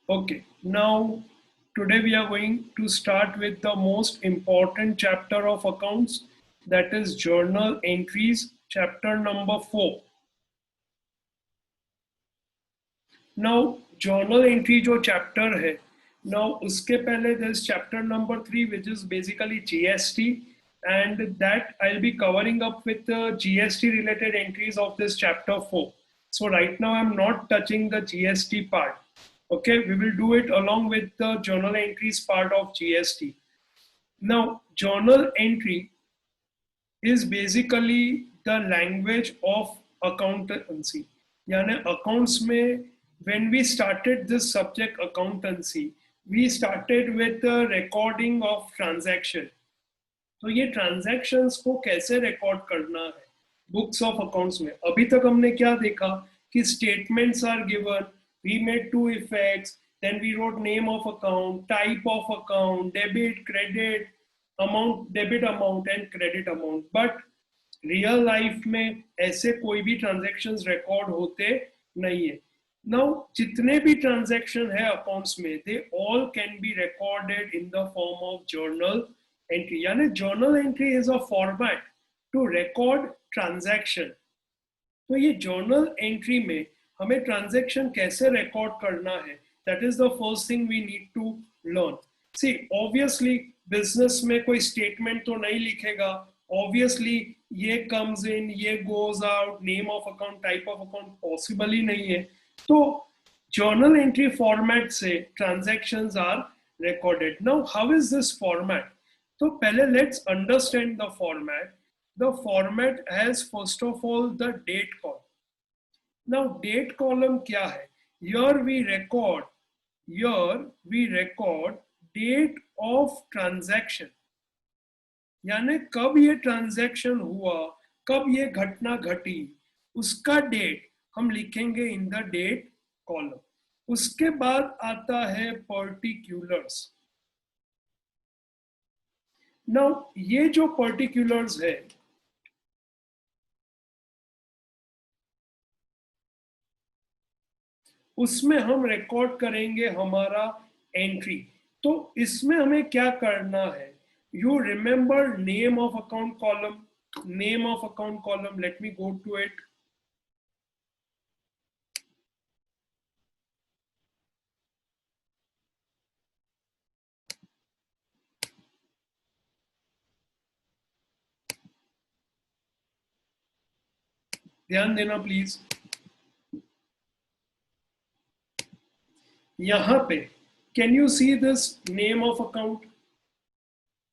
Okay, now today we are going to start with the most important chapter of accounts, that is journal entries, chapter number 4. Now journal entry जो chapter है, now उसके पहले there is chapter number 3 which is basically GST, and that I'll be covering up with the GST related entries of this chapter 4. So right now I'm not touching the GST part. Okay, we will do it along with the journal entries part of GST. Now journal entry is basically the language of accountancy. यानी accounts में when we started this subject accountancy, we started with the recording of transaction. तो ये transactions को कैसे record करना है books of accounts में. अभी तक हमने क्या देखा कि statements are given, we made two effects, then we wrote name of account, type of account, debit, credit, amount, debit amount and credit amount. But real life में ऐसे कोई भी ट्रांजैक्शंस रिकॉर्ड होते नहीं है. नाउ जितने भी ट्रांजैक्शन है अकाउंट्स में, they all can be recorded in the form of journal entry. यानी journal entry is a format to record transaction. तो ये जर्नल एंट्री में हमें ट्रांजैक्शन कैसे रिकॉर्ड करना है, that is the first thing we need to learn. See obviously business में कोई स्टेटमेंट तो नहीं लिखेगा. ऑब्वियसली ये कम्स इन, ये goes out, name of account, type of account possible ही नहीं है. तो जर्नल एंट्री फॉर्मेट से transactions are recorded. Now how is this format? तो पहले let's understand the format. The format has first of all the date column. Now date column क्या है? Here we record date of transaction. यानी कब ये transaction हुआ, कब ये घटना घटी, उसका डेट हम लिखेंगे इन द डेट कॉलम. उसके बाद आता है पर्टिकुलर्स. नाउ ये जो पर्टिकुलर्स है, उसमें हम रिकॉर्ड करेंगे हमारा एंट्री. तो इसमें हमें क्या करना है? You remember name of account column. Name of account column, let me go to it. ध्यान देना प्लीज. यहां पे can you see this name of account?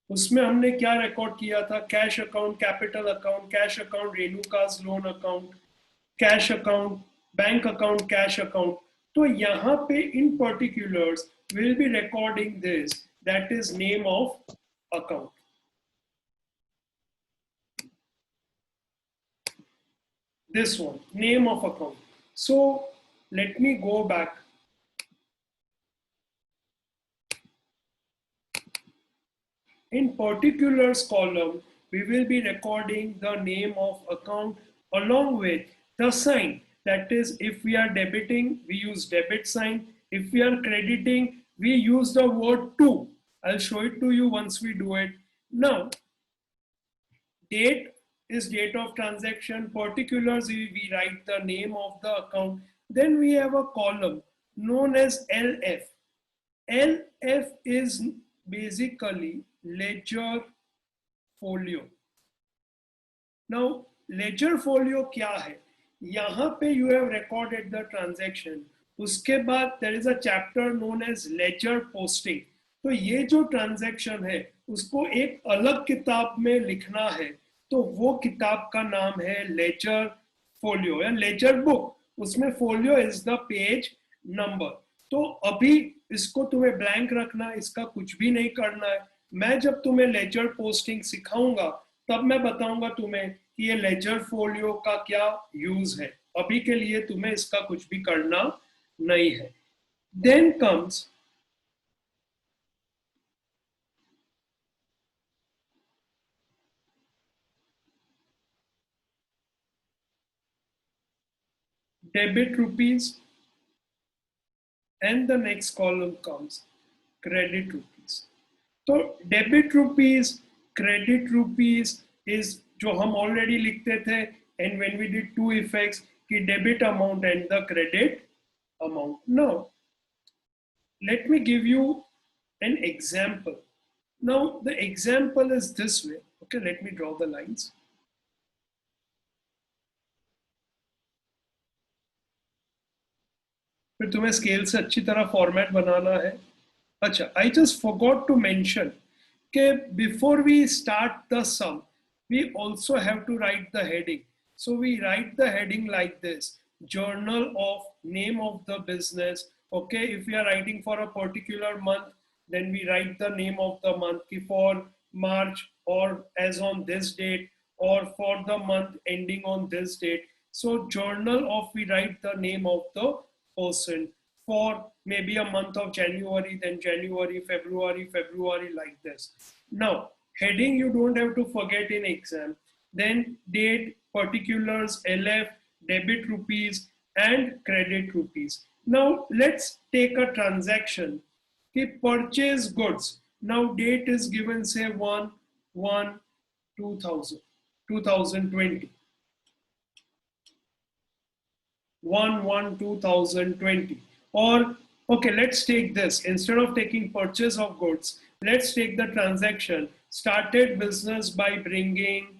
उसमें हमने क्या रिकॉर्ड किया था? Cash account, capital account, cash account, Renuka's loan account, cash account, bank account, cash account. तो यहाँ पे in particulars will be recording this, that is name of account. This one, name of account. So let me go back. In particulars column, we will be recording the name of account along with the sign. That is, if we are debiting, we use debit sign. If we are crediting, we use the word to. I'll show it to you once we do it. Now, date is date of transaction. Particulars, we write the name of the account. Then we have a column known as LF. LF is basically ledger folio. Now ledger folio क्या है? यहाँ पे you have recorded the transaction. उसके बाद there is a chapter known as ledger posting. तो ये जो transaction है उसको एक अलग किताब में लिखना है, तो वो किताब का नाम है लेजर फोलियो या लेजर बुक. उसमें folio is the page number. तो अभी इसको तुम्हें ब्लैंक रखना, इसका कुछ भी नहीं करना है. मैं जब तुम्हें लेजर पोस्टिंग सिखाऊंगा तब मैं बताऊंगा तुम्हें कि ये लेजर फोलियो का क्या यूज है. अभी के लिए तुम्हें इसका कुछ भी करना नहीं है. Then comes debit rupees, and the next column comes credit rupees. तो debit rupees credit rupees is जो हम ऑलरेडी लिखते थे and when we did two effects कि debit amount and the credit amount. Now let me give you an example. Now the example is this way. Okay, let me draw the lines. फिर तुम्हें scale से अच्छी तरह format बनाना है. अच्छा, I just forgot to mention that before we start the sum, we also have to write the heading. So we write the heading like this: journal of name of the business. Okay, if we are writing for a particular month, then we write the name of the month for March or as on this date, or for the month ending on this date. So journal of, we write the name of the person for maybe a month of January, then January, February, like this. Now, heading you don't have to forget in exam. Then date, particulars, LF, debit rupees, and credit rupees. Now, let's take a transaction. Okay, purchase goods. Now, date is given, say 1/1/2020. 1/1/2020. Or okay, let's take this. Instead of taking purchase of goods, let's take the transaction started business by bringing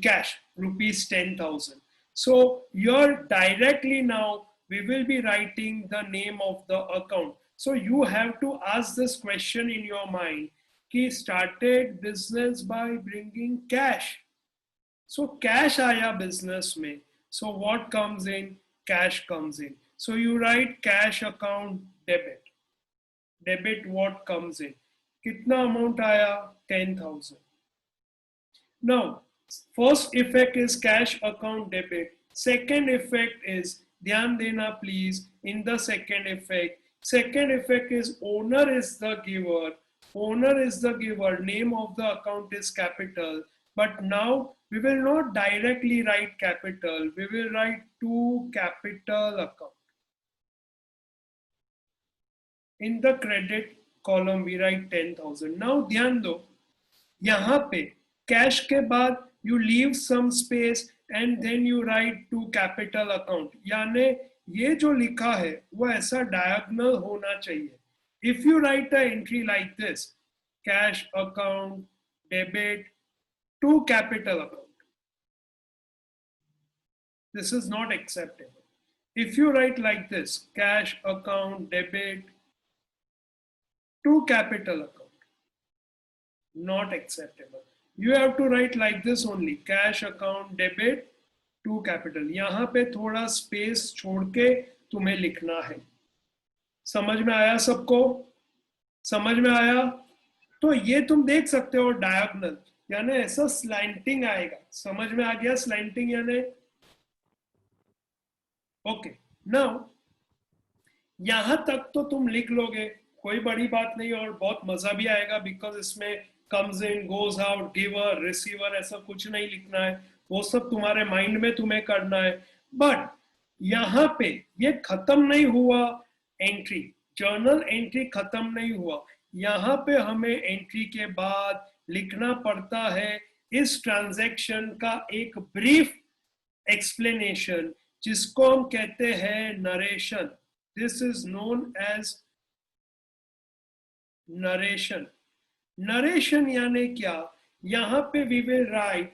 cash rupees 10,000. So you're directly now we will be writing the name of the account. So you have to ask this question in your mind कि started business by bringing cash. So cash आया business में. So what comes in? Cash comes in. So you write cash account debit. Debit what comes in? कितना amount आया? 10,000. Now, first effect is cash account debit. Second effect is, ध्यान देना please, in the second effect. Second effect is owner is the giver. Owner is the giver. Name of the account is capital. But now we will not directly write capital. We will write to capital account. In the credit column we write 10,000. Now ध्यान दो, यहाँ पे cash के बाद you leave some space and then you write to capital account. यानी ये जो लिखा है वो ऐसा diagonal होना चाहिए. If you write an entry like this, cash account debit to capital account, this is not acceptable. If you write like this, cash account debit to capital account, not acceptable. You have to write like this only, cash account debit to capital. यहाँ पे थोड़ा space छोड़ के तुम्हें लिखना है. समझ में आया सबको? समझ में आया? तो ये तुम देख सकते हो डायगोनल, यानी ऐसा स्लैंटिंग आएगा. समझ में आ गया स्लैंटिंग यानी? ओके. नाउ यहां तक तो तुम लिख लोगे, कोई बड़ी बात नहीं, और बहुत मजा भी आएगा बिकॉज इसमें comes in, goes out, giver, receiver ऐसा कुछ नहीं लिखना है. वो सब तुम्हारे माइंड में तुम्हें करना है. बट यहाँ पे ये खत्म नहीं हुआ एंट्री, जर्नल एंट्री खत्म नहीं हुआ. यहाँ पे हमें एंट्री के बाद लिखना पड़ता है इस ट्रांजैक्शन का एक ब्रीफ एक्सप्लेनेशन, जिसको हम कहते हैं narration. This is known as narration. Narration यानी क्या? यहाँ पे we will write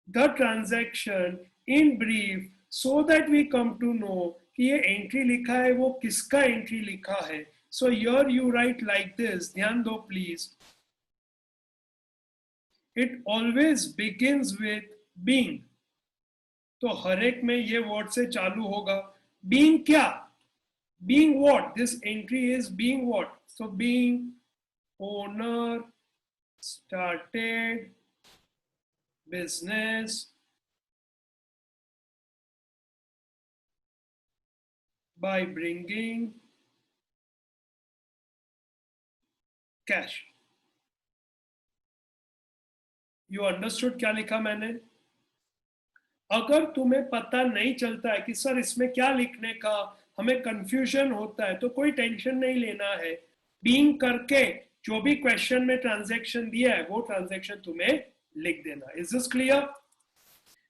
the transaction in brief so that we come to know कि ये एंट्री लिखा है वो किसका एंट्री लिखा है. So here you right like this. ध्यान दो please. It always begins with being. तो हर एक में ये वर्ड से चालू होगा. बीइंग क्या? Being what? This entry is being what? So being owner started business by bringing cash. You understood क्या लिखा मैंने? अगर तुम्हें पता नहीं चलता है कि सर इसमें क्या लिखने का, हमें कंफ्यूजन होता है, तो कोई टेंशन नहीं लेना है। बीइंग करके जो भी क्वेश्चन में ट्रांजैक्शन दिया है वो ट्रांजैक्शन तुम्हें लिख देना। Is this clear?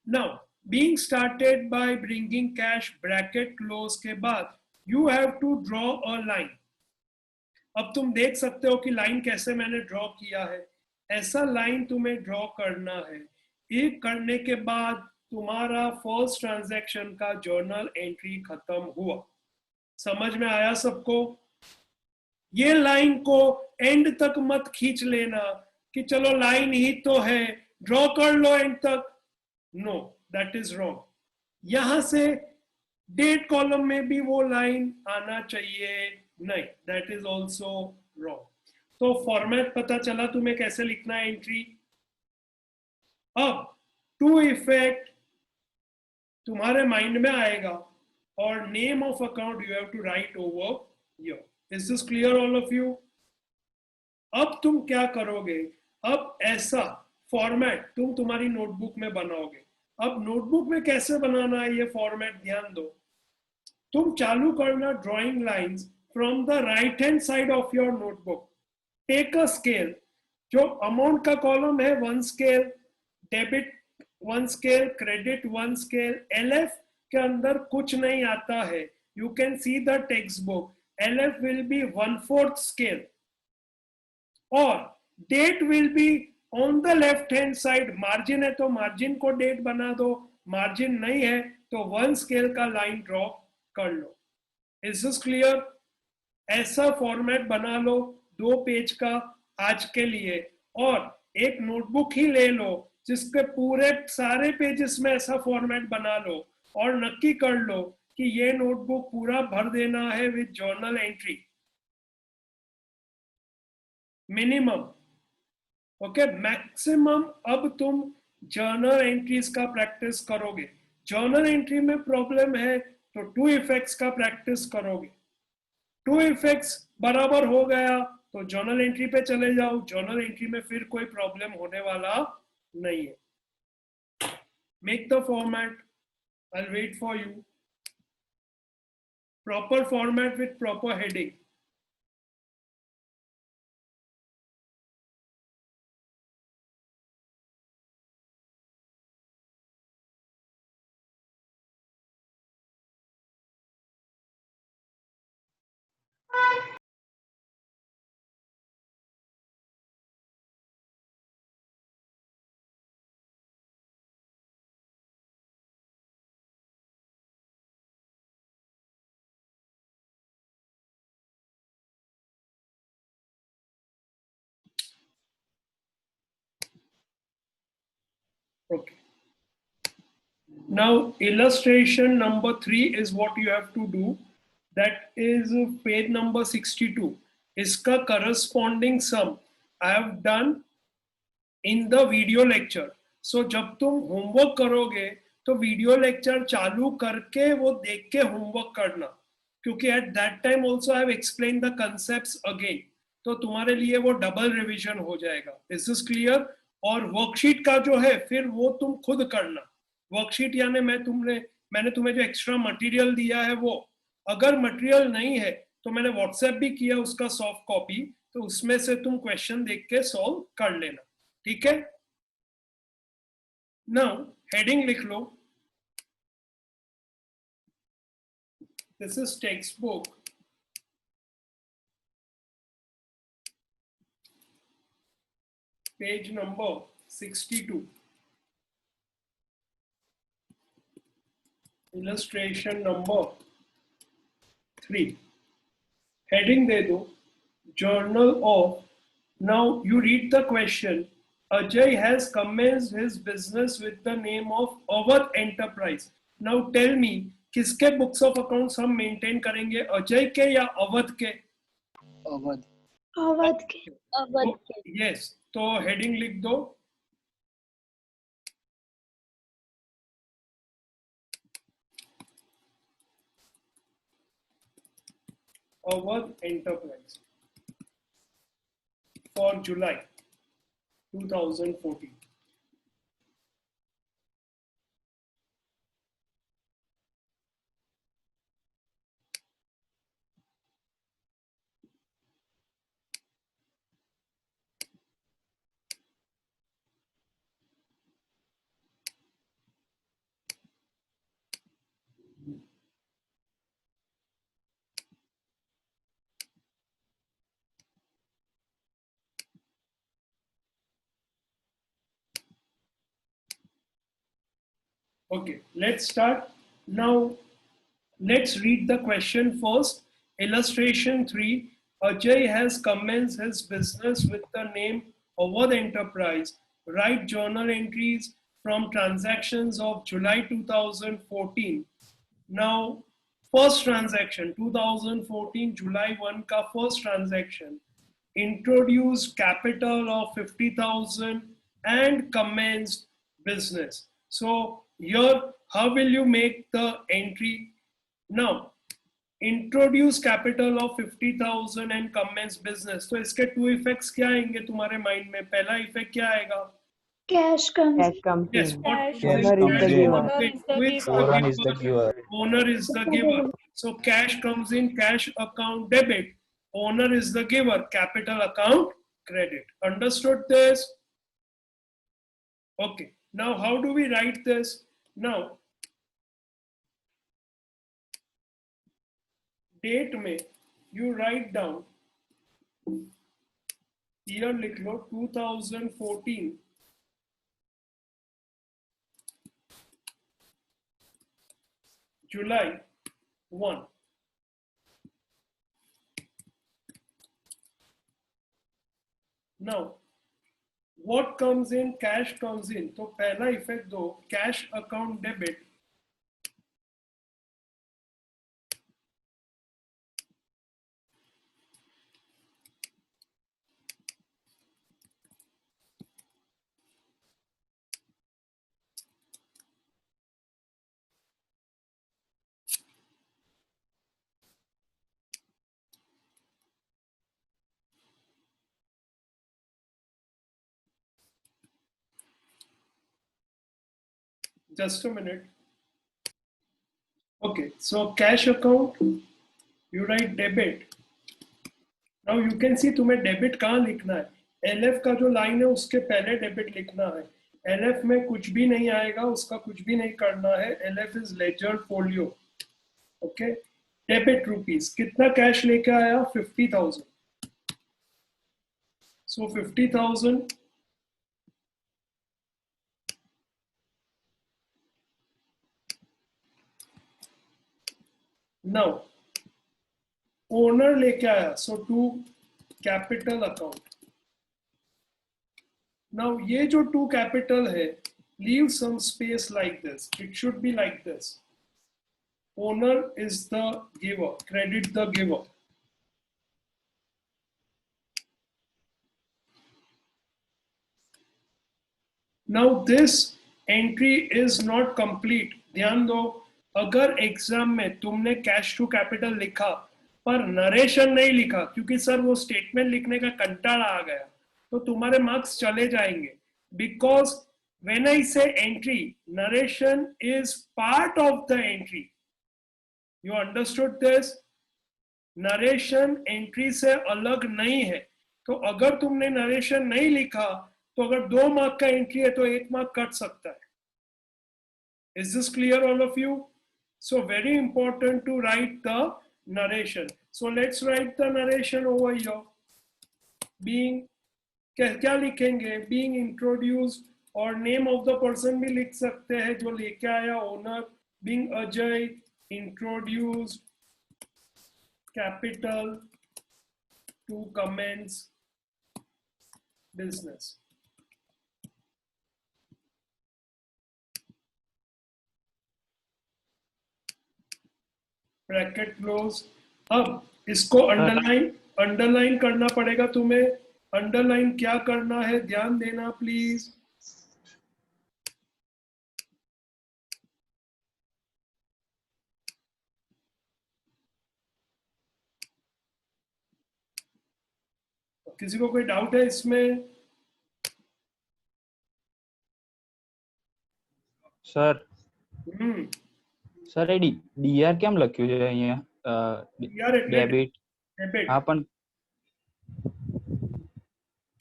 Now being started by bringing cash bracket close के बाद you have to draw a line. अब तुम देख सकते हो कि लाइन कैसे मैंने ड्रॉ किया है। ऐसा लाइन तुम्हें ड्रॉ करना है। ये करने के बाद तुम्हारा फर्स्ट ट्रांजैक्शन का जर्नल एंट्री खत्म हुआ। समझ में आया सबको? ये लाइन को एंड तक मत खींच लेना कि चलो लाइन ही तो है, ड्रॉ कर लो एंड तक। No, that is wrong. यहां से डेट कॉलम में भी वो लाइन आना चाहिए, नहीं, दैट इज ऑल्सो रॉन्ग। तो फॉर्मेट पता चला तुम्हें कैसे लिखना है एंट्री। अब टू इफेक्ट तुम्हारे माइंड में आएगा और name of account you have to write over your. Is this clear all of you? अब तुम क्या करोगे? अब ऐसा फॉर्मेट तुम तुम्हारी नोटबुक में बनाओगे। अब नोटबुक में कैसे बनाना है ये फॉर्मेट ध्यान दो। तुम चालू करना drawing lines from the right hand side of your notebook. Take a scale, जो अमाउंट का कॉलम है 1 scale, debit 1 scale, credit 1 scale. LF के अंदर कुछ नहीं आता है, you can see the textbook. LF will be 1/4 scale और date will be on the left hand side. Margin है तो मार्जिन को डेट बना दो, मार्जिन नहीं है तो 1 स्केल का लाइन ड्रॉ कर लो। Is this clear? ऐसा फॉर्मेट बना लो 2 पेज का आज के लिए, और एक नोटबुक ही ले लो जिसके पूरे सारे पेजेस में ऐसा फॉर्मेट बना लो और नक्की कर लो कि ये नोटबुक पूरा भर देना है with journal entry minimum. Okay, maximum अब तुम जर्नल एंट्रीज का प्रैक्टिस करोगे। जर्नल एंट्री में प्रॉब्लम है तो टू इफेक्ट्स का प्रैक्टिस करोगे। टू इफेक्ट्स बराबर हो गया तो जर्नल एंट्री पे चले जाओ। जर्नल एंट्री में फिर कोई प्रॉब्लम होने वाला नहीं है। Make the format, I will wait for you. Proper format with proper heading. Okay. Now, illustration number 3 is what you have to do. That is page number 62. इसका corresponding sum I have done in the video lecture. So जब तुम homework करोगे तो video lecture चालू करके वो देख के homework करना, क्योंकि at that time also I have explained the concepts again. तो तुम्हारे लिए वो double revision हो जाएगा। Is this clear? और वर्कशीट का जो है फिर वो तुम खुद करना। वर्कशीट यानी मैंने तुम्हें जो एक्स्ट्रा मटेरियल दिया है वो, अगर मटेरियल नहीं है तो मैंने व्हाट्सएप भी किया उसका सॉफ्ट कॉपी, तो उसमें से तुम क्वेश्चन देख के सॉल्व कर लेना, ठीक है? नाउ हेडिंग लिख लो, this is textbook, page number 62, illustration number 3, heading दे दो journal of. Now you read the question. Ajay has commenced his business with the name of Awadh Enterprise. Now tell me, किसके books of accounts हम maintain करेंगे, अजय के या अवध के? अवध। अवध के। अवध के। Yes, तो heading लिख दो, Awadh Enterprise for July 2014. Okay, let's start. Now, let's read the question first. Illustration 3. Ajay has commenced his business with the name Awad Enterprise. Write journal entries from transactions of July 2014. Now, first transaction, 2014 July 1 ka first transaction. Introduced capital of 50,000 and commenced business. So here, how will you make the entry? Now, introduce capital of 50,000 and commence business. तो इसके two effects क्या आएंगे तुम्हारे mind में? पहला effect क्या आएगा? Cash comes. Cash comes Yes, in. what Owner is the giver. Who is the Owner is the giver? giver. Owner is the giver. So cash comes in, cash account debit. Owner is the giver, capital account credit. Understood this? Okay. Now, how do we write this? Now, date में you write down, year लिख लो 2014. July 1. Now, what comes in? Cash comes in. तो पहला effect दो, cash account debit. Just a minute. Okay, so cash account, you write debit. Now you can see तुम्हें debit कहाँ लिखना है. LF का जो line है उसके पहले debit लिखना है. LF में कुछ भी नहीं आएगा, उसका कुछ भी नहीं करना है. LF is ledger folio. Okay, debit rupees. कितना cash लेके आया? 50,000. So 50,000. Now, owner लेके आया, so to capital account. Now, ये जो to capital है, leave some space like this. It should be like this. Owner is the giver, credit the giver. Now, this entry is not complete. ध्यान दो, अगर exam में तुमने cash to capital लिखा पर नरेशन नहीं लिखा क्योंकि सर वो स्टेटमेंट लिखने का कंटाला आ गया तो तुम्हारे मार्क्स चले जाएंगे. बिकॉज व्हेन आई से entry, narration is part of the entry. You understood this? Narration entry से अलग नहीं है. तो अगर तुमने नरेशन नहीं लिखा तो अगर 2 मार्क का एंट्री है तो 1 मार्क कट सकता है. Is this clear, all of you? So very important to write the narration. So let's write the narration over here. Being, क्या लिखेंगे? Being introduced और name of the person भी लिख सकते हैं जो लेके आया, owner. Being Ajay, introduced capital to commence business. Bracket close. अब इसको अंडरलाइन करना पड़ेगा तुम्हें. अंडरलाइन क्या करना है ध्यान देना प्लीज. किसी को कोई डाउट है इसमें? सर સર એ ડીઆર કેમ લખ્યું છે અહીંયા? ડેબિટ. હા પણ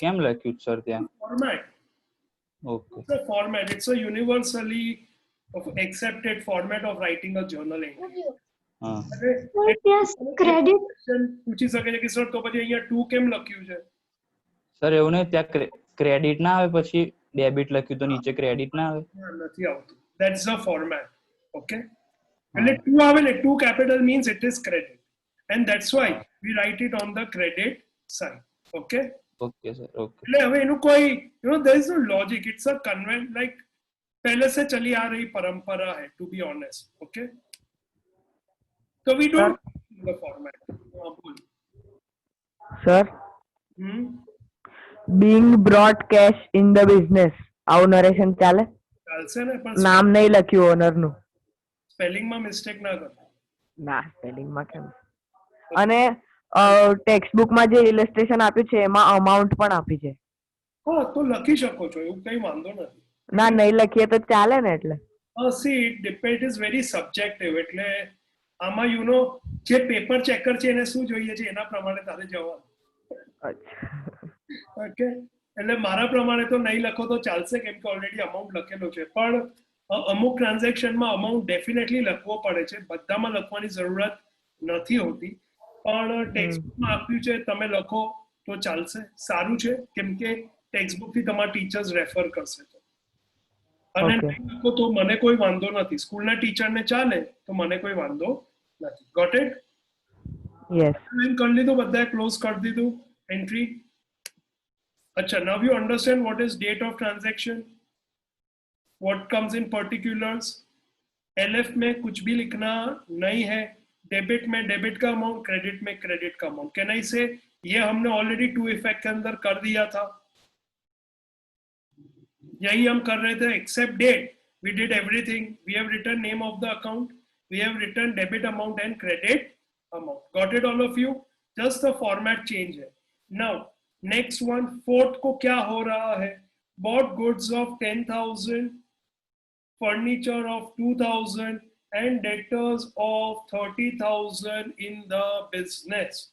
કેમ લખ્યું સર ત્યાં? Format. Okay. It's a format. It's a universally accepted format of writing a journal entry. હા. Yes, credit. પૂછી શકે છે કે સર તો પછી અહીંયા 2 કેમ લખ્યું છે? સર એવું નહીં, ત્યાં ક્રેડિટ ના આવે પછી ડેબિટ લખ્યું તો નીચે ક્રેડિટ ના આવે? નથી આવતું. That's the format. Okay. એટલે 2 આવે ને 2 capital means it is credit. And that's why we write it on the credit side. Okay. Okay sir, okay. એટલે હવે એનું કોઈ there is no logic. It's a convent, like पहले से चली आ रही परंपरा है, to be honest. Okay. So we don't the format. Sir, being brought cash in the business, આવું નરેશન ચાલે? ચાલશે ને, પણ નામ નહીં લખ્યું ઓનર નું. સ્પેલિંગ માં મિસ્ટેક ના કરો. ના, સ્પેલિંગ માં કેમ? અને ટેક્સ્ટ બુક માં જે ઇલસ્ટ્રેશન આપ્યું છે એમાં અમાઉન્ટ પણ આપી છે. હા, તો લખી શકો છો, એવું કઈ વાંધો નથી. ના, નહીં લખીએ તો ચાલે ને? એટલે see, it is very subjective. એટલે આમાં જે પેપર ચેકર છે એને શું જોઈએ છે એના પ્રમાણે તારે જવાનું. ઓકે, એટલે મારા પ્રમાણે તો નહીં લખો તો ચાલશે, કેમ કે ઓલરેડી અમાઉન્ટ લખેલો છે. પણ અમુક ટ્રાન્ઝેક્શનમાં અમાઉન્ટ ડેફિનેટલી લખવો પડે છે, બધામાં લખવાની જરૂરત નથી હોતી. પણ ટેક્સ્ટબુકમાં આપ્યું છે, તમે લખો તો ચાલશે, સારું છે, કેમ કે ટેક્સ્ટબુકથી તમારા ટીચર્સ રેફર કરશે. અને નહીં લખો તો મને કોઈ વાંધો નથી, સ્કૂલના ટીચરને ચાલે તો મને કોઈ વાંધો નથી. Got it? યસ. કરી લીધું, બધાએ ક્લોઝ કરી દીધું એન્ટ્રી. अच्छा, now you understand what is date of transaction, what comes in particulars. LF में कुछ भी लिखना नहीं है. डेबिट में डेबिट का अमाउंट, क्रेडिट में क्रेडिट का अमाउंट. कैन आई से ये हमने ऑलरेडी टू इफेक्ट के अंदर कर दिया था, यही हम कर रहे थे. Except date we did everything. We have written name of the account, we have written debit amount and credit amount. Got it all of you? Just the format change है. Now next one, fourth को क्या हो रहा है? Bought goods of 10,000, furniture of 2,000 and debtors of 30,000 in the business.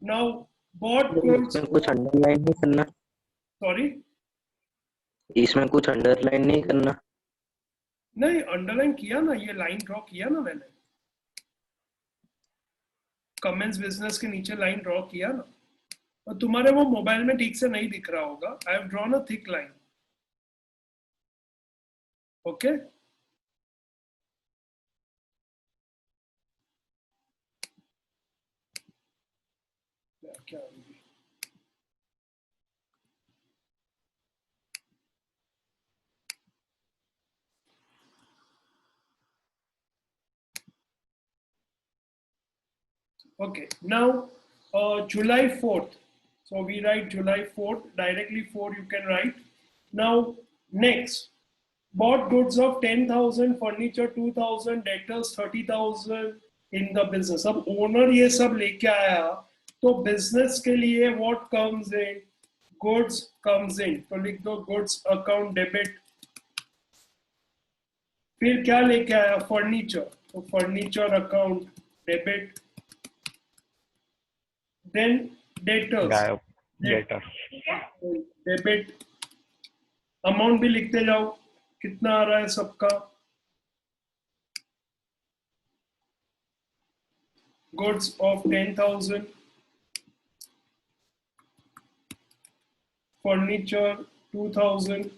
Now bought goods. कुछ underline नहीं करना. Sorry? इसमें कुछ अंडरलाइन नहीं करना. नहीं, अंडरलाइन किया ना, ये लाइन ड्रॉ किया ना मैंने, कमेंट्स बिजनेस के नीचे लाइन ड्रॉ किया ना. और तुम्हारे वो मोबाइल में ठीक से नहीं दिख रहा होगा. I have drawn a thick line. Okay, क्या okay, now July 4th. So we write July 4th, directly 4 you can write. Now next, bought goods of 10,000, furniture 2,000, debtors 30,000 in the business. अब owner ये सब लेके आया तो business के लिए what comes in? Goods comes in. तो लिख दो goods account debit. फिर क्या लेके आया? फर्नीचर. तो furniture account debit. Then debtors. Debtor. Debit. Amount भी लिखते जाओ, कितना आ रहा है सबका. Goods of 10,000, furniture 2,000,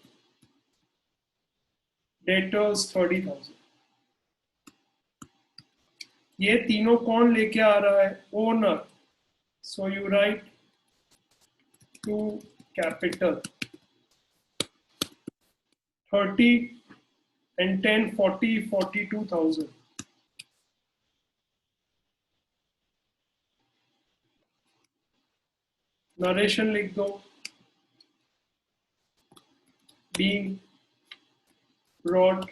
debtors 30,000. ये तीनों कौन लेके आ रहा है? Owner. So you write to capital 30 and 10, 40, 42,000. Narration लिख दो. Being brought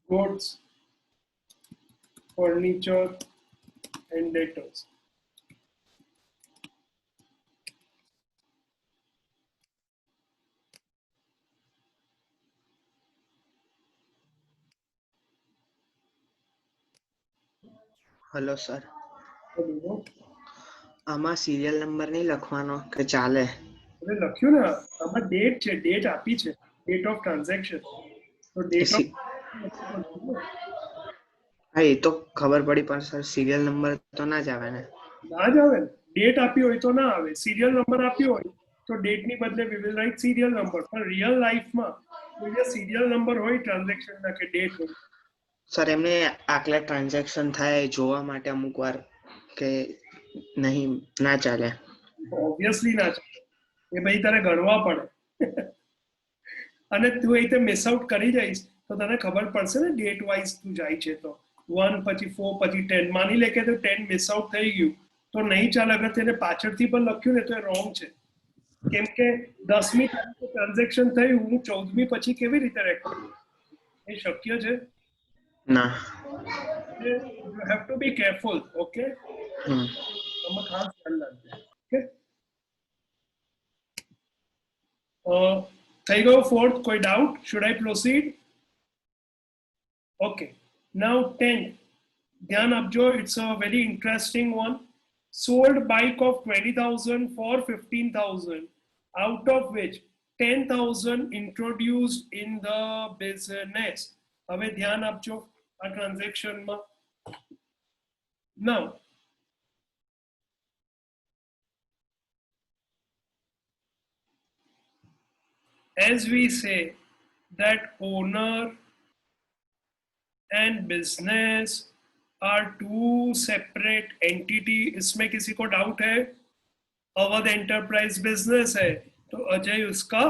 goods, furniture and debtors. Hello sir, આમાં સિરિયલ નંબર નહીં લખવાનો કે ચાલે? અરે લખ્યું ને, આમાં ડેટ છે, ડેટ આપી છે, ડેટ ઓફ ટ્રાન્ઝેક્શન. તો ડેટ હા, એ તો ખબર પડી, પણ સર સિરિયલ નંબર તો ના જ આવે ને? ના જ આવે ને, ડેટ આપી હોય તો ના આવે. સિરિયલ નંબર આપ્યો હોય તો ડેટની બદલે we will right serial number. પણ રિયલ લાઈફમાં જે સિરિયલ નંબર હોય ટ્રાન્ઝેક્શન ના કે ડેટ હોય. સર એમને આટલા ટ્રાન્ઝેક્શન થાય જોવા માટે અમુક વાર કે નહીં ના ચાલે. ઓબ્વિયસલી ના ચાલે. એ ભાઈ તારે ગણવા પડે. અને તું એ રીતે મિસ આઉટ કરી જઈશ તો તને ખબર પડશે ને ડેટ વાઇઝ તું જાય છે તો 1 પછી 4 પછી 10 માની લે કે તો 10 મિસ આઉટ થઈ ગયું તો નહીં ચાલે. અગર તેને પાછળથી પણ લખ્યું ને તો એ રોંગ છે. કેમ કે 10મી તારીખે ટ્રાન્ઝેક્શન થયું, હું 14મી પછી કેવી રીતે રેકોર્ડ? એ શક્ય છે? ના. You have to be careful. Okay, તમે ખાસ ધ્યાન રાખજો. ઓકે, થઈ ગયો ફોર્થ. કોઈ doubt? Should I proceed? Okay, now 10th. ધ્યાન આપજો, it's a very interesting one. Sold bike of 20,000 for 15,000, out of which 10,000 introduced in the business. હવે ધ્યાન આપજો આ ટ્રાન્ઝેક્શનમાં. Now, as we say that owner and business are two separate entity. इसमें किसी को doubt है? अवध एंटरप्राइज बिजनेस है तो अजय उसका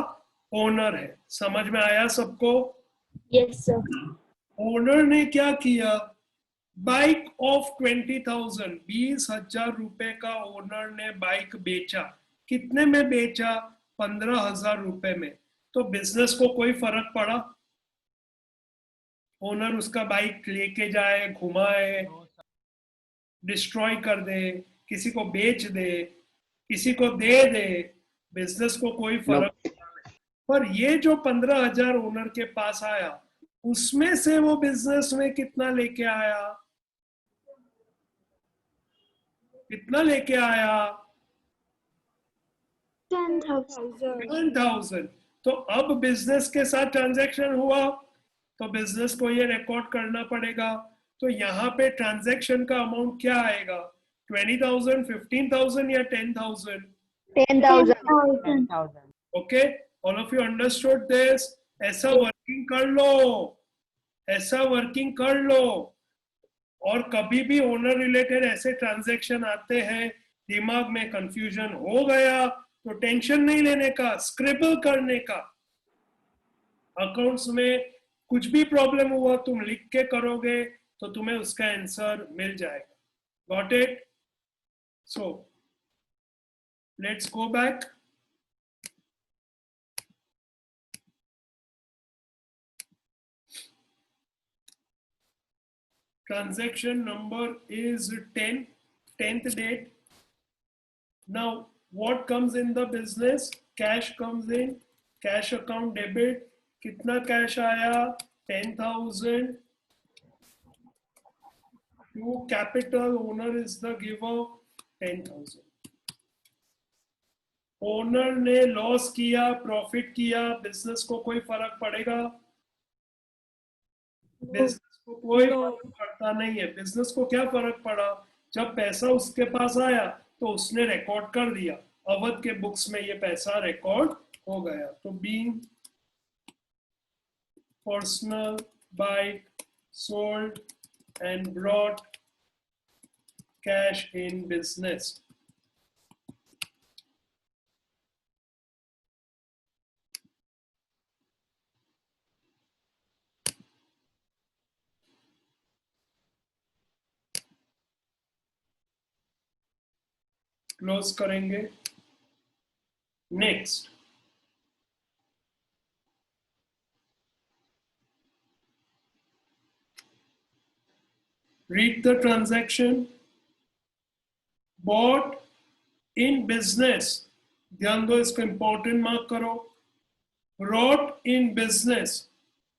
ओनर है. समझ में आया सबको? Yes, sir. ओनर ने क्या किया? बाइक ऑफ 20,000, 20,000 रुपए का ओनर ने बाइक बेचा. कितने में बेचा? 15,000 रुपए में. तो बिजनेस को कोई फर्क पड़ा? ओनर उसका बाइक लेके जाए, घुमाए, डिस्ट्रॉय कर दे, किसी को बेच दे, किसी को दे दे, बिजनेस को कोई फर्क नहीं. पर ये जो 15,000 ओनर के पास आया उसमें से वो बिजनेस में कितना लेके आया? कितना लेके आया? 10,000. 10,000. तो अब बिजनेस के साथ ट्रांजैक्शन हुआ तो बिजनेस को ये रिकॉर्ड करना पड़ेगा. तो यहाँ पे ट्रांजैक्शन का अमाउंट क्या आएगा? 20,000, 15,000 या 10,000? 10,000. 10,000. Okay, all of you understood this? ऐसा वर्किंग कर लो, ऐसा वर्किंग कर लो. और कभी भी ओनर रिलेटेड ऐसे ट्रांजैक्शन आते हैं, दिमाग में कंफ्यूजन हो गया तो टेंशन नहीं लेने का, स्क्रिबल करने का. अकाउंट्स में कुछ भी प्रॉब्लम हुआ तुम लिख के करोगे तो तुम्हें उसका आंसर मिल जाएगा. Got it? So let's go back. Transaction number is 10, 10th date. Now what comes in the business? Cash comes in, cash account debit. कितना कैश आया? 10,000. To capital, owner is the giver, 10,000. Owner ने loss किया, profit किया, business को कोई फर्क पड़ेगा? Business को कोई फर्क पड़ता नहीं है. बिजनेस को क्या फर्क पड़ा? जब पैसा उसके पास आया तो उसने रिकॉर्ड कर दिया, अवध के बुक्स में ये पैसा रिकॉर्ड हो गया. तो being personal bike sold and brought cash in business. Close करेंगे. Next, read the transaction. Bought in business, ध्यान दो, इसको इंपॉर्टेंट मार्क करो. brought in business,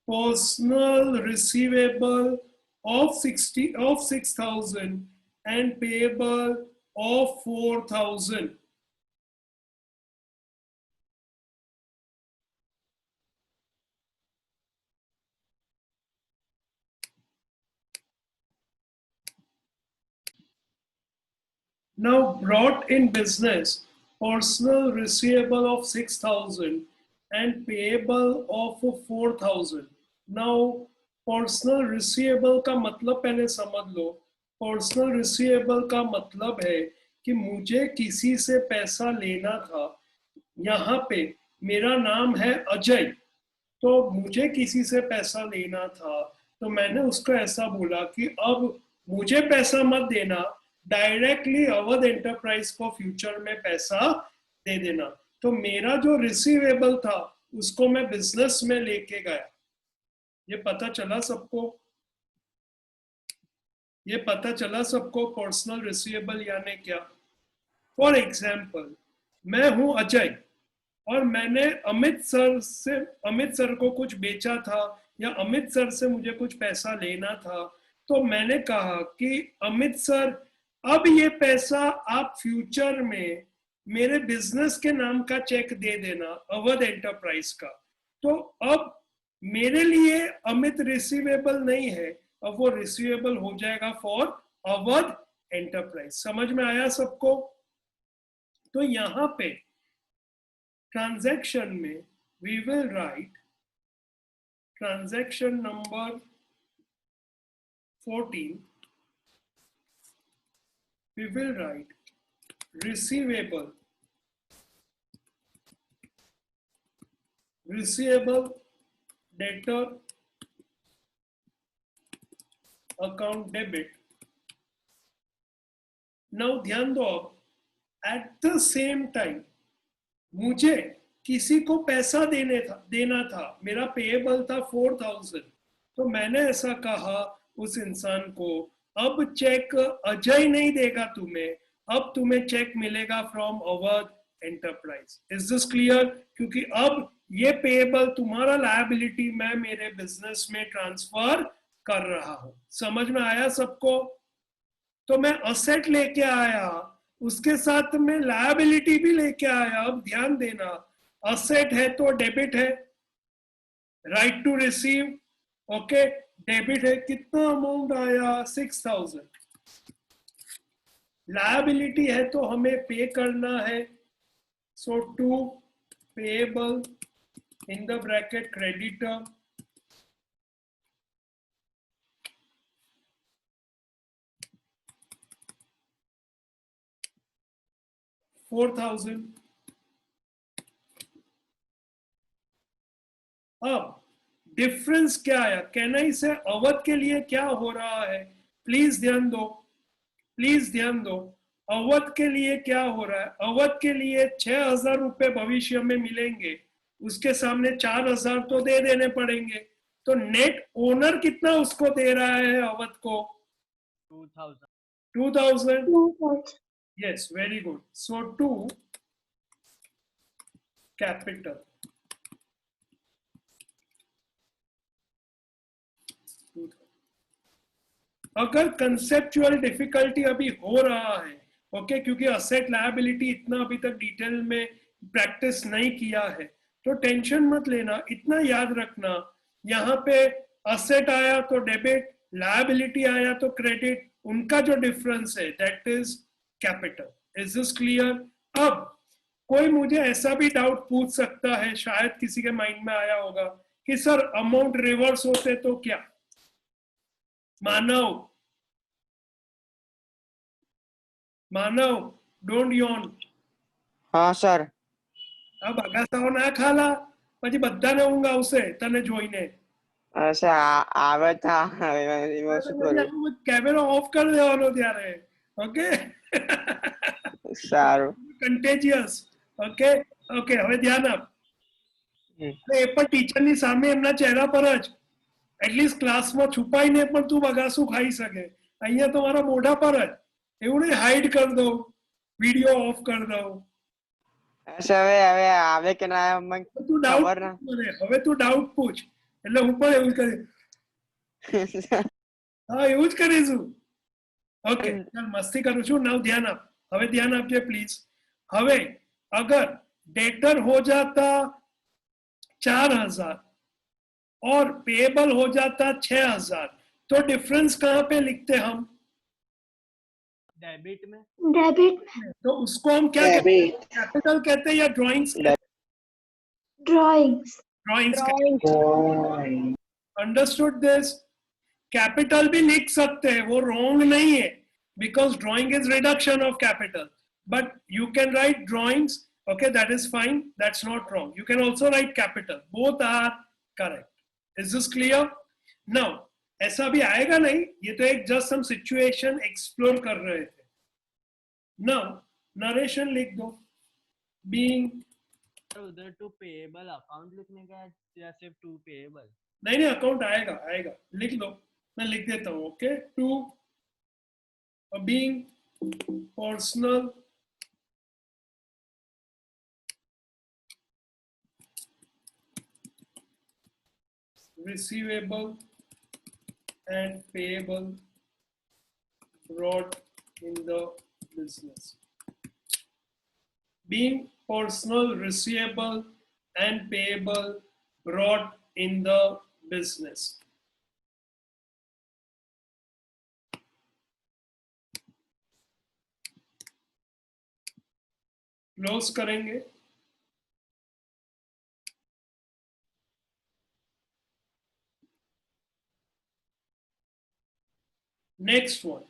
personal receivable of 6,000 and payable of 4,000. Now brought in business, personal receivable of 6,000 and payable of 4,000. Now personal receivable का मतलब पहले समझ लो. Personal receivable का मतलब है कि मुझे किसी से पैसा लेना था. यहाँ पे मेरा नाम है अजय, तो मुझे किसी से पैसा लेना था, तो मैंने उसको ऐसा बोला कि अब मुझे पैसा मत देना, डायरेक्टली अवध एंटरप्राइज को फ्यूचर में पैसा दे देना. तो मेरा जो रिसीवेबल था उसको मैं बिजनेस में लेके गया. ये पता चला सबको? ये पता चला सबको पर्सनल रिसीवेबल यानी क्या? फॉर एग्जाम्पल, मैं हूं अजय और मैंने अमित सर को कुछ बेचा था या अमित सर से मुझे कुछ पैसा लेना था, तो मैंने कहा कि अमित सर अब ये पैसा आप फ्यूचर में मेरे बिजनेस के नाम का चेक दे देना, अवध एंटरप्राइज का. तो अब मेरे लिए अमित रिसीवेबल नहीं है, अब वो रिसीवेबल हो जाएगा फॉर अवध एंटरप्राइज. समझ में आया सबको? तो यहाँ पे ट्रांजैक्शन में we will write transaction number 14, we will write receivable debtor account debit. Now ध्यान दो, at the same time मुझे किसी को पैसा देना था, मेरा पेएबल था 4,000, तो मैंने ऐसा कहा उस इंसान को, अब चेक अजय नहीं देगा तुम्हें, अब तुम्हें चेक मिलेगा from Awadh enterprise. Is this clear? क्योंकि अब ये पेएबल तुम्हारा लायबिलिटी मैं मेरे बिजनेस में ट्रांसफर कर रहा हूं. समझ में आया सबको? तो मैं असेट लेके आया, उसके साथ में लायबिलिटी भी लेके आया. अब ध्यान देना, असेट है तो डेबिट है, right to receive, okay, debit है. कितना अमाउंट आया? 6,000. लायबिलिटी है तो हमें पे करना है, so to payable in the bracket creditor, $4,000. अब डिफरेंस क्या आया? कैनाई से अवध के लिए क्या हो रहा है? प्लीज ध्यान दो, प्लीज ध्यान दो. अवध के लिए क्या हो रहा है? अवध के लिए 6,000 रुपए भविष्य में मिलेंगे, उसके सामने 4,000 तो दे देने पड़ेंगे. तो नेट ओनर कितना उसको दे रहा है अवध को? 2,000. Yes, very good. So to capital. अगर कंसेप्चुअल डिफिकल्टी अभी हो रहा है, ओके, क्योंकि असेट लायबिलिटी इतना अभी तक डिटेल में प्रैक्टिस नहीं किया है, तो टेंशन मत लेना. इतना याद रखना, यहाँ पे असेट आया तो डेबिट, लायबिलिटी आया तो क्रेडिट, उनका जो डिफरेंस है that is capital. Is this clear? अब कोई मुझे ऐसा भी डाउट पूछ सकता है, शायद किसी के माइंड में आया होगा कि सर अमाउंट रिवर्स होते तो क्या? मानव, डोंट यॉन. હા સર. આ બગાસાઓ ના ખાલા, પછી બધાને ઊંઘ આવશે તને જોઈને. સર આવે था શું કરું? કેમેરા ઓફ કરી દેવાનો ત્યારે, ઓકે? સારું. કંટેજિયસ, ઓકે? ઓકે, હવે ધ્યાન આપ. એ પણ ટીચરની સામે એમના ચહેરા પર જ એટલીસ્ટ ક્લાસમાં છુપાઈને પણ તું બગાસું ખાઈ શકે. અહીંયા તો મારા મોઢા પર જ, એવું નહીં હાઈડ કરી દઉં, વિડીયો ઓફ કરી દઉં. હવે હવે આવે કે ના મને તું ખબર ના. ડાઉટ, હવે તું ડાઉટ પૂછ, એટલે હું પણ એવું જ કરીશ. હા, એવું જ કરીશું. ઓકે, ચાલ મસ્તી કરું છું. નાउ ध्यान आप, હવે ध्यान આપજે પ્લીઝ. હવે अगर डेटर हो जाता 4,000 और पेएबल हो जाता 6,000, तो डिफरेंस कहाँ पे लिखते हम? डेबिट में. तो उसको हम क्या कहते हैं? कैपिटल कहते हैं या drawings? Drawings. Drawings. Understood this? Capital भी लिख सकते हैं, वो wrong नहीं है, because drawing is reduction of capital. But you can write drawings, okay, that is fine, that's not wrong. You can also write capital, both are correct. Is this clear? Now, ऐसा भी आएगा नहीं, ये तो एक just some situation explore कर रहे थे. Now, narration लिख दो. Being उधर टू पेएबल अकाउंट लिखने का है या सिर्फ टू पेएबल? नहीं अकाउंट आएगा लिख लो, मैं लिख देता हूँ. Okay, to being personal receivable and payable brought in the business. Being personal, receivable and payable brought in the business. Close करेंगे. Next one,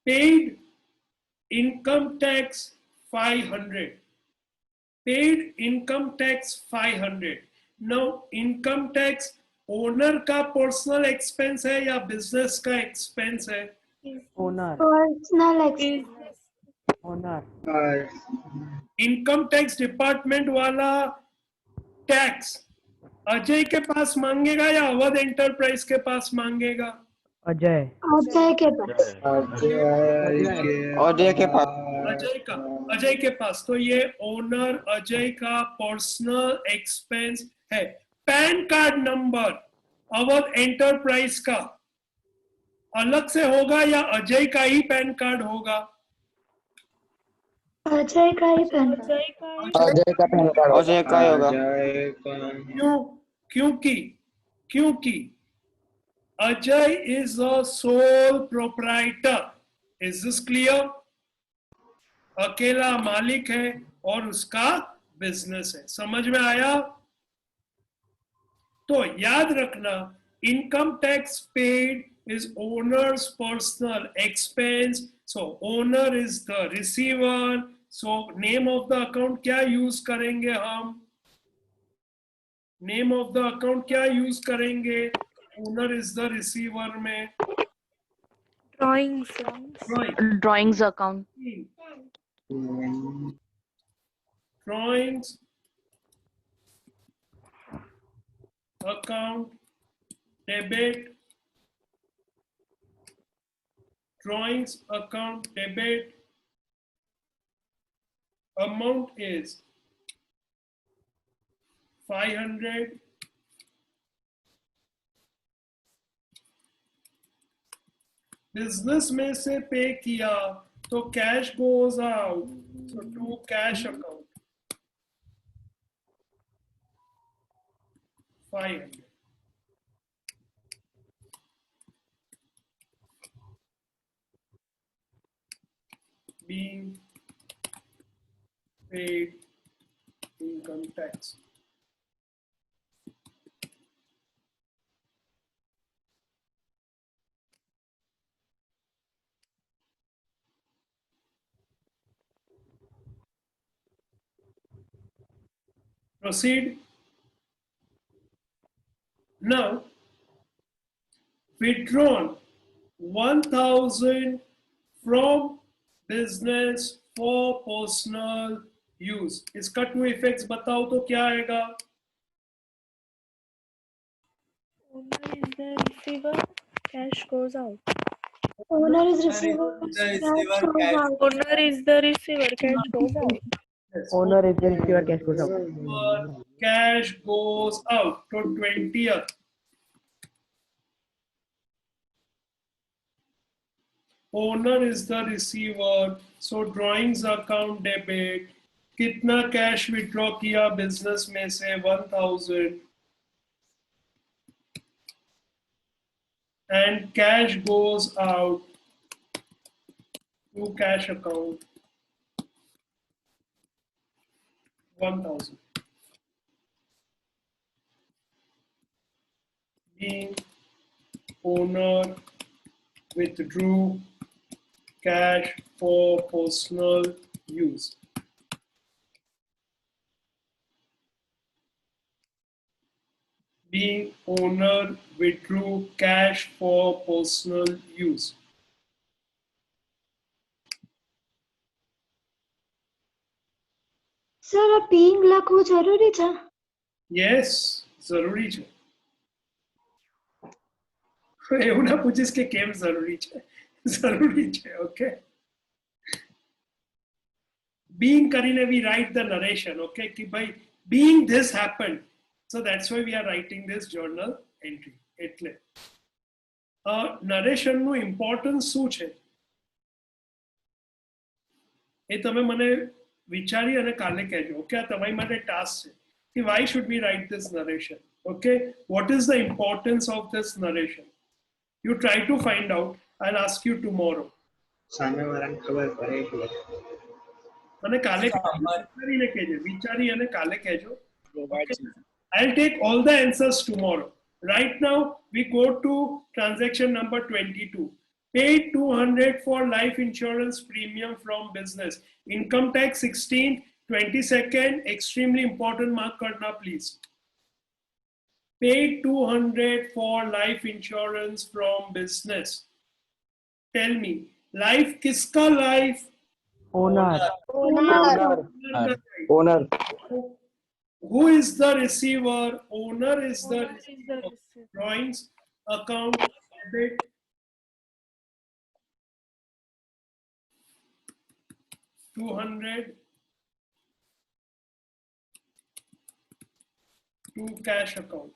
paid income tax 500. Paid income tax 500. Now income tax owner का personal expense है या business का expense है? Owner. Personal expense. Owner. Income tax department वाला tax Ajay के पास मांगेगा या अवध एंटरप्राइज के पास मांगेगा? अजय. अजय के पास. अजय के पास. तो ये ओनर अजय का पर्सनल एक्सपेंस है. Pan card number Awadh enterprise का अलग से होगा या अजय का ही पैन कार्ड होगा? अजय का ही पैन कार्ड. अजय का पैन कार्ड अजय का होगा. क्योंकि Ajay is a sole proprietor. Is this clear? अकेला मालिक है और उसका बिजनेस है. समझ में आया? तो याद रखना, income tax paid is owner's personal expense. So owner is the receiver. So name of the account क्या यूज करेंगे हम? Name of the account क्या यूज करेंगे? Owner is the receiver में Drawings account. Drawings account debit. Drawings account debit. Amount is 500. Business में से पे किया तो cash goes out. So to cash account 500. Being paid income tax. Proceed. Now, withdrawn 1,000 from business for personal use. इसका to effects बताओ तो क्या आएगा? Owner is the receiver, cash goes out. Owner is receiver, cash goes out. Owner is the receiver, cash goes out. Yes. Owner is the receiver, cash goes out. Cash goes out to 20th. Owner is the receiver, so drawings account debit. कितना cash withdraw किया business में से? 1,000. And cash goes out to cash account 1,000. being owner withdrew cash for personal use. Being owner withdrew cash for personal use. Sir આ ping લખવું જરૂરી છે? Yes, જરૂરી છે. એવું ના પૂછીશ કે કેમ જરૂરી છે. જરૂરી છે. Okay. Being કરીને we write the narration. Okay, कि भाई being this happened, so that's why we are writing this journal entry. એટલે narration નું importance શું છે એ તમે મને વિચારી અને કાલે કહેજો. ઓકે, આ તમારી માટે ટાસ્ક છે કે why should we write this narration? Okay, what is the importance of this narration? You try to find out. I'll ask you tomorrow. સામે વાળાને ખબર પડે એટલે અને કાલે વિચારીને કહેજો, વિચારી અને કાલે કહેજો. Okay? I'll take all the answers tomorrow. Right now we go to transaction number 22. Paid 200 for life insurance premium from business. Income tax 16, 22nd, extremely important, mark karna please. Paid 200 for life insurance from business. Tell me, life kiska life? Owner. Owner. Who is the receiver? Owner is the receiver. Drawings, account, debit. $200 to cash account.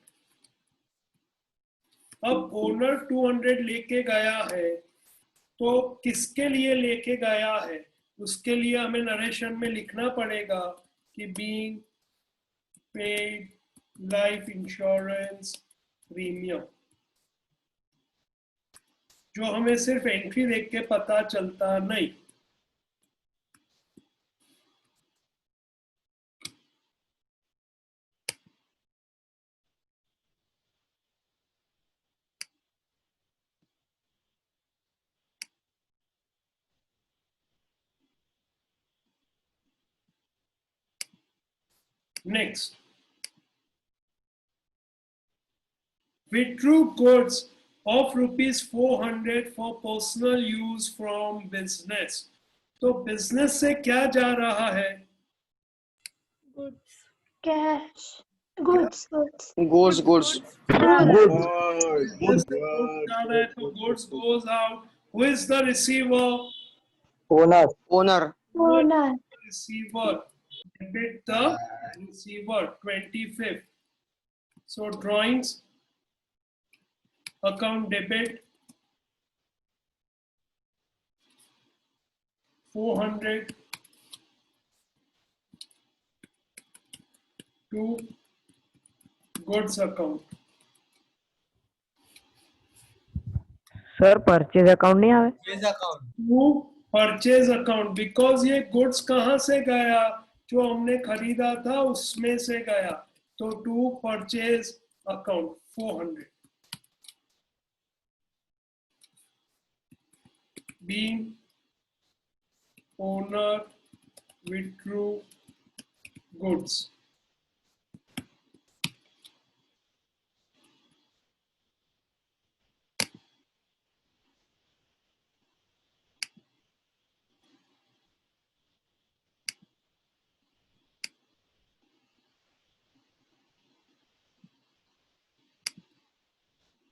अब owner 200 लेके गया है तो किसके लिए लेके गया है उसके लिए हमें नरेशन में लिखना पड़ेगा कि being paid life insurance premium, जो हमें सिर्फ एंट्री देख के पता चलता नहीं. Next, withdrew goods of rupees 400 for personal use from business. तो business से क्या जा रहा है? Goods. Cash. Goods. goods Goods जा रहा है तो goods goes out. Who is the receiver? Owner. owner Owner. Receiver. Debit the receiver. 25th. So drawings, account debit 400 to goods account. Sir purchase account નહીં આવે? टू परचेज अकाउंट, बिकॉज ये goods कहां से गया? जो हमने खरीदा था उसमें से गया. तो to purchase account 400. Being owner withdrew goods.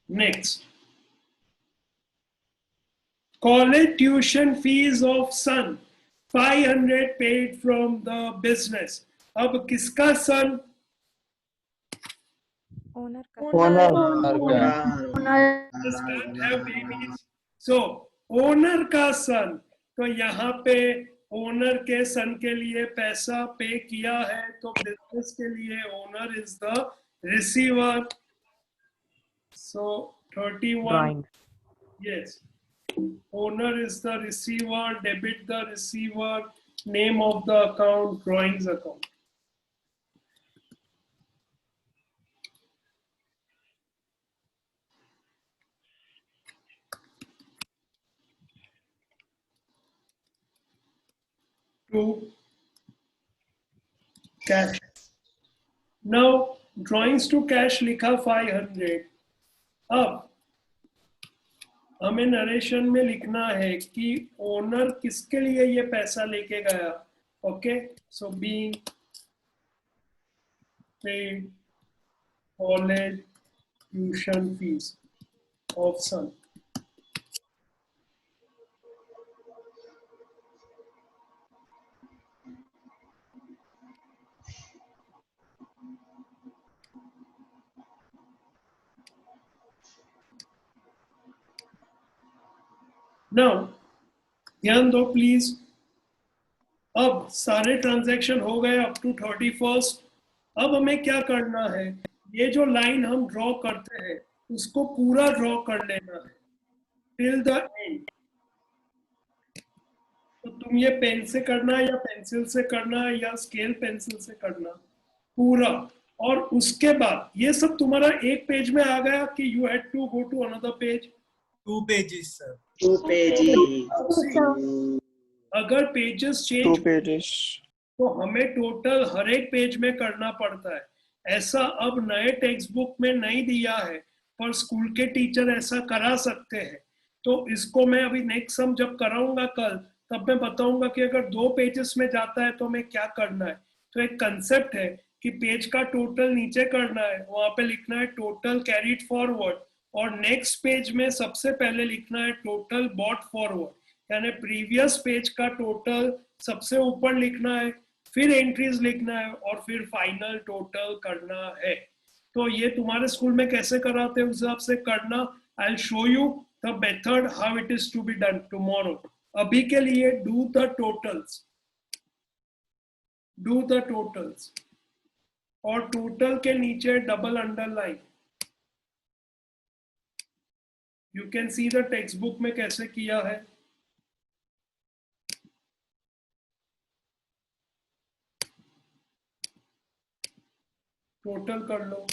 Next, college tuition fees of son 500 paid from the business. अब किसका son? Owner. Does not have babies. So owner का सन, तो यहाँ पे ओनर के सन के लिए पैसा पे किया है, तो बिजनेस के लिए owner is the receiver. So 31. Drawings. Yes. Owner is the receiver, debit the receiver, name of the account, drawings account. to cash. Now drawings to cash लिखा 500. अब हमें नरेशन में लिखना है कि ओनर किसके लिए ये पैसा लेके गया. Okay, so being paid college tuition fees of son. Now ध्यान दो प्लीज. अब सारे ट्रांजैक्शन हो गए अप टू 31st. अब हमें क्या करना है, ये जो लाइन हम ड्रॉ करते हैं उसको पूरा ड्रॉ कर लेना है टिल द एंड. तो तुम ये पेन से करना या पेंसिल से करना या स्केल पेंसिल से करना पूरा. और उसके बाद ये सब तुम्हारा एक पेज में आ गया कि you had to go to another page. 2 pages, sir. 2 pages. अगर पेजेस चेंज तो हमें टोटल हर एक पेज में करना पड़ता है. ऐसा अब नए टेक्स्ट बुक में नहीं दिया है, पर स्कूल के टीचर ऐसा करा सकते हैं. तो इसको मैं अभी नेक्स्ट सम जब कराऊंगा कल, तब मैं बताऊंगा कि अगर 2 पेजेस में जाता है तो हमें क्या करना है. तो एक कंसेप्ट है कि पेज का टोटल नीचे करना है, वहां पे लिखना है टोटल कैरीड फॉरवर्ड, और नेक्स्ट पेज में सबसे पहले लिखना है टोटल बॉट फॉरवर्ड. यानी प्रीवियस पेज का टोटल सबसे ऊपर लिखना है, फिर एंट्रीज लिखना है और फिर फाइनल टोटल करना है. तो ये तुम्हारे स्कूल में कैसे कराते हैं उस हिसाब से करना. I will show you the method how it is to be done tomorrow. अभी के लिए do the totals, do the totals, और टोटल के नीचे double underline. You can see the textbook में कैसे किया है. टोटल कर लो.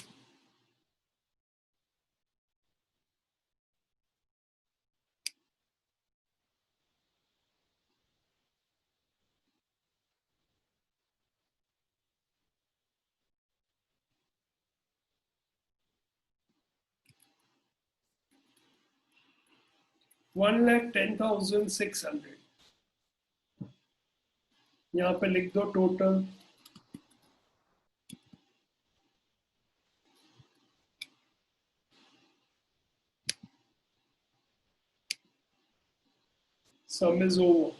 $1,10,600. यहाँ पे लिख दो total. Sum is over.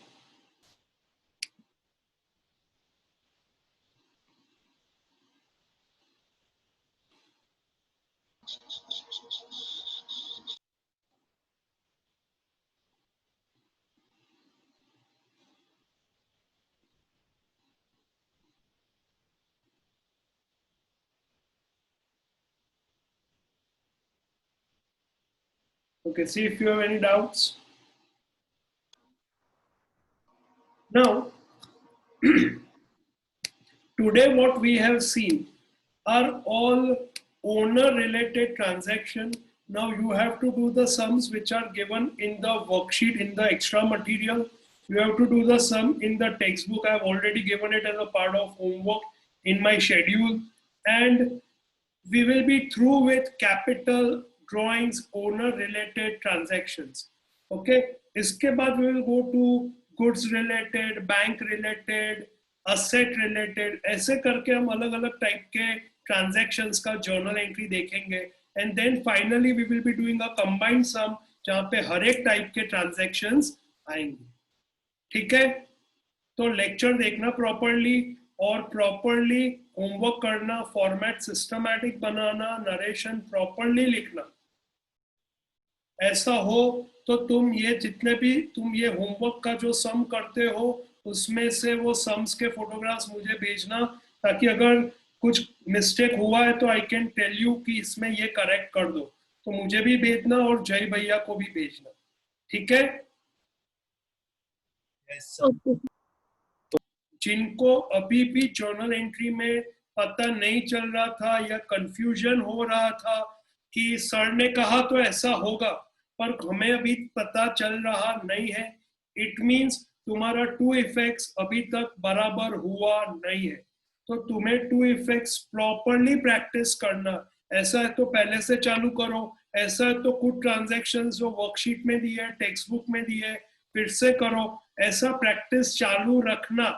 Okay, see if you have any doubts. Now, today what we have seen are all owner related transaction. Now you have to do the sums which are given in the worksheet in the extra material. You have to do the sum in the textbook. I have already given it as a part of homework in my schedule. And we will be through with capital drawings, owner related transactions. Okay. इसके बाद we will go to goods related, bank related, asset related. ऐसे करके हम अलग अलग type के transactions का journal entry देखेंगे. And then finally we will be doing a combined sum जहाँ पे हर एक टाइप के transactions आएंगे. ठीक है. तो लेक्चर देखना प्रॉपरली और प्रॉपरली होमवर्क करना, फॉर्मेट सिस्टमैटिक बनाना, नरेशन प्रॉपरली लिखना. ऐसा हो तो तुम ये जितने भी तुम ये होमवर्क का जो सम करते हो उसमें से वो सम्स के फोटोग्राफ्स मुझे भेजना, ताकि अगर कुछ मिस्टेक हुआ है तो आई कैन टेल यू कि इसमें ये करेक्ट कर दो. तो मुझे भी भेजना और जय भैया को भी भेजना. ठीक है. जिनको अभी भी जर्नल एंट्री में पता नहीं चल रहा था या कंफ्यूजन हो रहा था कि सर ने कहा तो ऐसा होगा, पर हमें अभी पता चल रहा नहीं है, इट मींस तुम्हारा 2 इफेक्ट्स अभी तक बराबर हुआ नहीं है, तो तुम्हें 2 इफेक्ट्स प्रॉपरली प्रैक्टिस करना। ऐसा है तो पहले से चालू करो, ऐसा है तो कुछ ट्रांजैक्शंस जो वर्कशीट में दी है, टेक्स्ट बुक में दी है, फिर से करो। ऐसा प्रैक्टिस चालू रखना।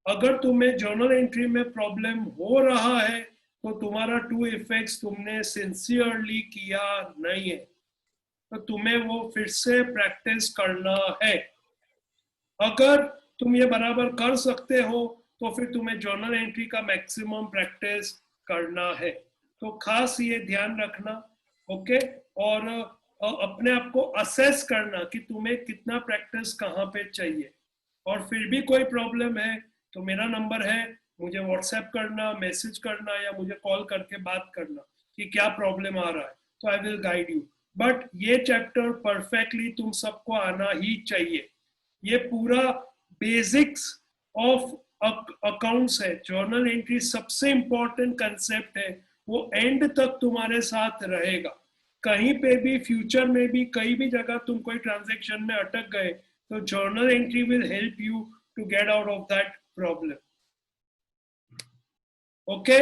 अगर तुम्हें जर्नल एंट्री में प्रॉब्लम हो रहा है तो तुम्हारा 2 इफेक्ट्स तुमने सिंसियरली किया नहीं है, तो तुम्हें वो फिर से प्रैक्टिस करना है। अगर तुम ये बराबर कर सकते हो तो फिर तुम्हें जर्नल एंट्री का मैक्सिमम प्रैक्टिस करना है। तो खास ये ध्यान रखना, ओके। और अपने आप को असेस करना कि तुम्हें कितना प्रैक्टिस कहाँ पे चाहिए। और फिर भी कोई प्रॉब्लम है तो मेरा नंबर है, मुझे व्हाट्सएप करना, मैसेज करना या मुझे कॉल करके बात करना कि क्या प्रॉब्लम आ रहा है, तो I will guide you. But ये चैप्टर परफेक्टली तुम सबको आना ही चाहिए। ये पूरा बेसिक्स ऑफ अकाउंट्स है। जर्नल एंट्री सबसे इंपॉर्टेंट कंसेप्ट है, वो एंड तक तुम्हारे साथ रहेगा। कहीं पे भी फ्यूचर में भी कहीं भी जगह तुम कोई ट्रांजैक्शन में अटक गए तो journal entry will help you to get out of that problem, okay.